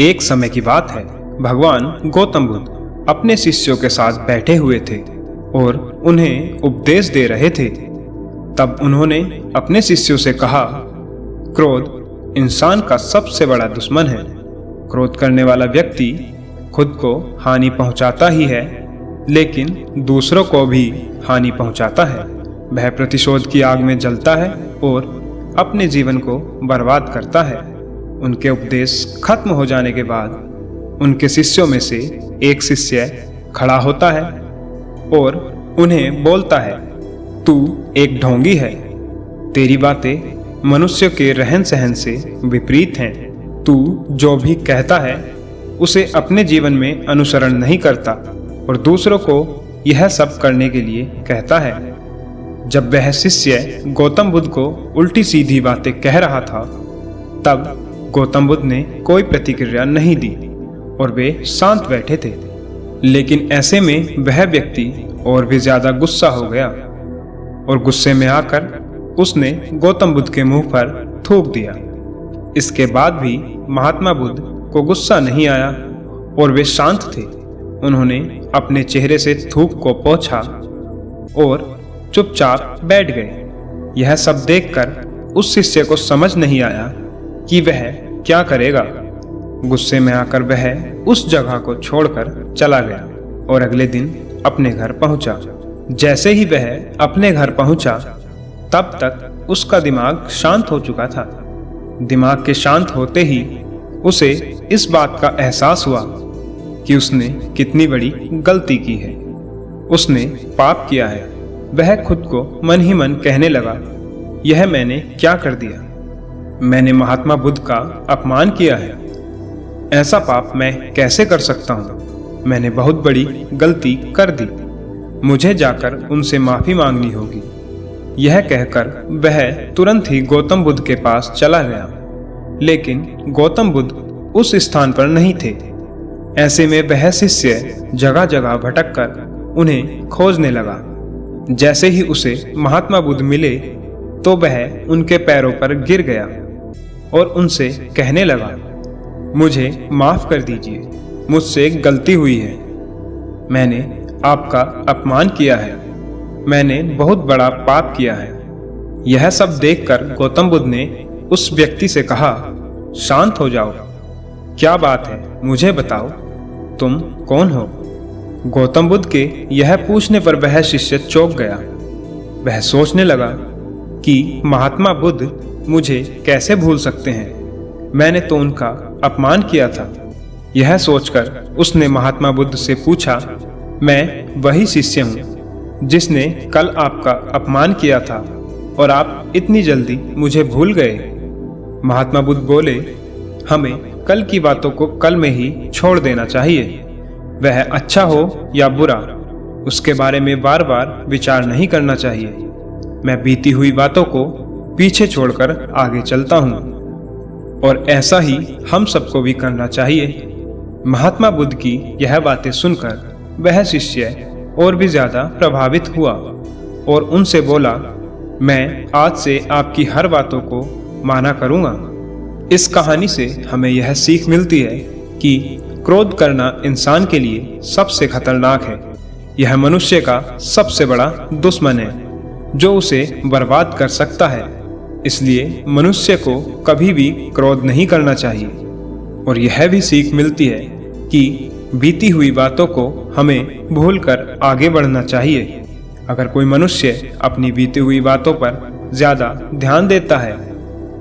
एक समय की बात है, भगवान गौतम बुद्ध अपने शिष्यों के साथ बैठे हुए थे और उन्हें उपदेश दे रहे थे। तब उन्होंने अपने शिष्यों से कहा, क्रोध इंसान का सबसे बड़ा दुश्मन है। क्रोध करने वाला व्यक्ति खुद को हानि पहुंचाता ही है, लेकिन दूसरों को भी हानि पहुंचाता है। वह प्रतिशोध की आग में जलता है और अपने जीवन को बर्बाद करता है। उनके उपदेश खत्म हो जाने के बाद उनके शिष्यों में से एक शिष्य खड़ा होता है और उन्हें बोलता है, तू एक ढोंगी है। तेरी बातें मनुष्य के रहन सहन से विपरीत हैं। तू जो भी कहता है उसे अपने जीवन में अनुसरण नहीं करता और दूसरों को यह सब करने के लिए कहता है। जब वह शिष्य गौतम बुद्ध को उल्टी सीधी बातें कह रहा था, तब गौतम बुद्ध ने कोई प्रतिक्रिया नहीं दी और वे शांत बैठे थे। लेकिन ऐसे में वह व्यक्ति और भी ज्यादा गुस्सा हो गया और गुस्से में आकर उसने गौतम बुद्ध के मुंह पर थूक दिया। इसके बाद भी महात्मा बुद्ध को गुस्सा नहीं आया और वे शांत थे। उन्होंने अपने चेहरे से थूक को पोंछा और चुपचाप बैठ गए। यह सब देखकर उस शिष्य को समझ नहीं आया कि वह क्या करेगा। गुस्से में आकर वह उस जगह को छोड़कर चला गया और अगले दिन अपने घर पहुंचा। जैसे ही वह अपने घर पहुंचा, तब तक उसका दिमाग शांत हो चुका था। दिमाग के शांत होते ही उसे इस बात का एहसास हुआ कि उसने कितनी बड़ी गलती की है। उसने पाप किया है। वह खुद को मन ही मन कहने लगा, यह मैंने क्या कर दिया। मैंने महात्मा बुद्ध का अपमान किया है। ऐसा पाप मैं कैसे कर सकता हूँ। मैंने बहुत बड़ी गलती कर दी। मुझे जाकर उनसे माफी मांगनी होगी। यह कहकर वह तुरंत ही गौतम बुद्ध के पास चला गया, लेकिन गौतम बुद्ध उस स्थान पर नहीं थे। ऐसे में वह शिष्य जगह जगह भटककर उन्हें खोजने लगा। जैसे ही उसे महात्मा बुद्ध मिले तो वह उनके पैरों पर गिर गया और उनसे कहने लगा, मुझे माफ कर दीजिए, मुझसे गलती हुई है। मैंने आपका अपमान किया है। मैंने बहुत बड़ा पाप किया है। यह सब देखकर गौतम बुद्ध ने उस व्यक्ति से कहा, शांत हो जाओ। क्या बात है, मुझे बताओ, तुम कौन हो। गौतम बुद्ध के यह पूछने पर वह शिष्य चौंक गया। वह सोचने लगा कि महात्मा बुद्ध मुझे कैसे भूल सकते हैं। मैंने तो उनका अपमान किया था। यह सोचकर उसने महात्मा बुद्ध से पूछा, मैं वही शिष्य हूँ जिसने कल आपका अपमान किया था और आप इतनी जल्दी मुझे भूल गए। महात्मा बुद्ध बोले, हमें कल की बातों को कल में ही छोड़ देना चाहिए। वह अच्छा हो या बुरा, उसके बारे में बार बार विचार नहीं करना चाहिए। मैं बीती हुई बातों को पीछे छोड़कर आगे चलता हूँ और ऐसा ही हम सबको भी करना चाहिए। महात्मा बुद्ध की यह बातें सुनकर वह शिष्य और भी ज्यादा प्रभावित हुआ और उनसे बोला, मैं आज से आपकी हर बातों को माना करूँगा। इस कहानी से हमें यह सीख मिलती है कि क्रोध करना इंसान के लिए सबसे खतरनाक है। यह मनुष्य का सबसे बड़ा दुश्मन है जो उसे बर्बाद कर सकता है। इसलिए मनुष्य को कभी भी क्रोध नहीं करना चाहिए। और यह भी सीख मिलती है कि बीती हुई बातों को हमें भूलकर आगे बढ़ना चाहिए। अगर कोई मनुष्य अपनी बीती हुई बातों पर ज्यादा ध्यान देता है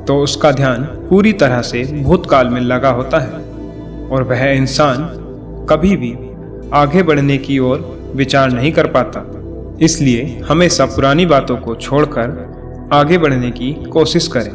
तो उसका ध्यान पूरी तरह से भूतकाल में लगा होता है और वह इंसान कभी भी आगे बढ़ने की ओर विचार नहीं कर पाता। इसलिए हमेशा पुरानी बातों को छोड़कर आगे बढ़ने की कोशिश करें।